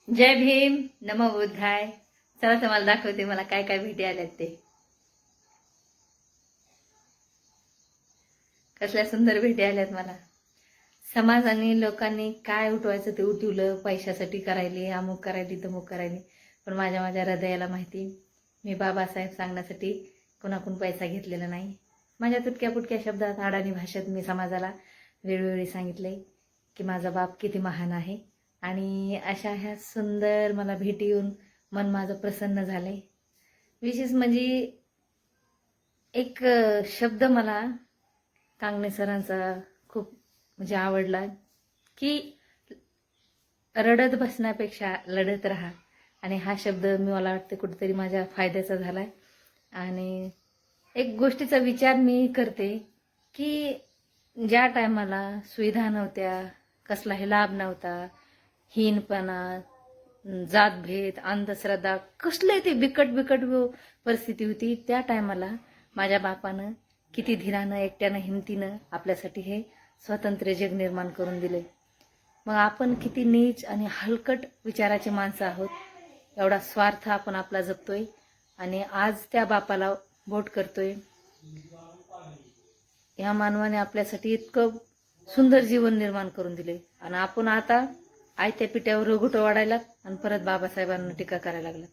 जय भीम. नमो बुद्धाय. चला तुम्हाला दाखवते मला काय काय भेटी आल्यात ते. कसल्या सुंदर भेटी आल्यात मला. समाज आणि लोकांनी काय उठवायचं ते उठवलं, पैशासाठी करायली, अमुक करायली तमुक करायली. पण माझ्या हृदयाला माहिती, मी बाबासाहेब सांगण्यासाठी कोणाकडून पैसा घेतलेला नाही. माझ्या तुटक्या पुटक्या शब्दात, अडाणी भाषेत मी समाजाला वेळोवेळी सांगितले की माझा बाप किती महान आहे. आणि अशा ह्या सुंदर मला भेटी येऊन मन माझं प्रसन्न झालंय. विशेष म्हणजे एक शब्द मला कांगणे सरांचा खूप म्हणजे आवडला की रडत बसण्यापेक्षा लढत राहा. आणि हा शब्द मला वाटते कुठेतरी माझ्या फायद्याचा झालाय. आणि एक गोष्टीचा विचार मी करते की ज्या टायमाला सुविधा नव्हत्या, कसलाही लाभ नव्हता, हीनपणा, जातभेद, अंधश्रद्धा, कसले ते बिकट परिस्थिती होती, त्या टायमाला माझ्या बापानं किती धीरानं, एकट्यानं, हिमतीनं आपल्यासाठी हे स्वातंत्र्य जग निर्माण करून दिले. मग आपण किती नीच आणि हलकट विचाराचे माणसं आहोत. एवढा स्वार्थ आपण आपला जपतोय आणि आज त्या बापाला वोट करतोय. या मानवाने आपल्यासाठी इतकं सुंदर जीवन निर्माण करून दिले आणि आपण आता आयत्या पिठ्यावर रघुट वाढायला आणि परत बाबासाहेबांना टीका करायला लागला.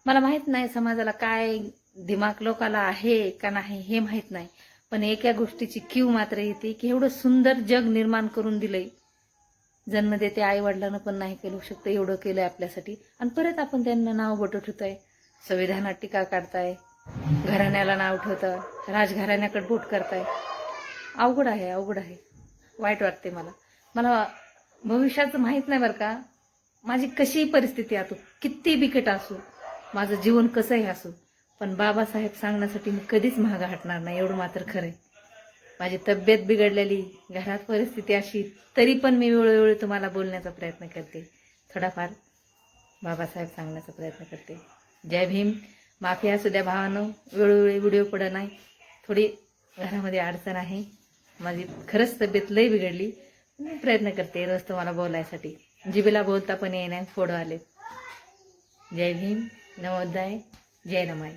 मला माहित नाही समाजाला काय दिमाग लोकाला आहे का नाही हे माहित नाही, पण एका गोष्टीची कीव मात्र येते की एवढं सुंदर जग निर्माण करून दिलंय. जन्म देते आई वडिलांना पण नाही केलं शकतं एवढं केलंय आपल्यासाठी, आणि परत आपण त्यांना नाव बोट ठेवताय, संविधानात टीका काढताय, घराण्याला नाव ठेवतं, राजघराण्याकडे बोट करताय. अवघड आहे, अवघड आहे. वाईट वाटते मला भविष्याचं माहित नाही बरं का. माझी कशी परिस्थिती असो, किती बिकट असो, माझं जीवन कसंही असो, पण बाबासाहेब सांगण्यासाठी मी कधीच मागं हटणार नाही, एवढं मात्र खरंय. माझी तब्येत बिघडलेली, घरात परिस्थिती अशी, तरी पण मी वेळोवेळी तुम्हाला बोलण्याचा प्रयत्न करते, थोडाफार बाबासाहेब सांगण्याचा प्रयत्न करते. जय भीम. माफी असू द्या भावानो, वेळोवेळी व्हिडिओ पडत नाही, थोडी घरामध्ये अडचण आहे. माझी खरंच तब्येत लई बिघडली. मी प्रयत्न करते रोज तुम्हाला बोलायसाठी, जिबीला बोलता पण येईना, फोड आले. जय भीम. नमोद्धाय. जय रमाई.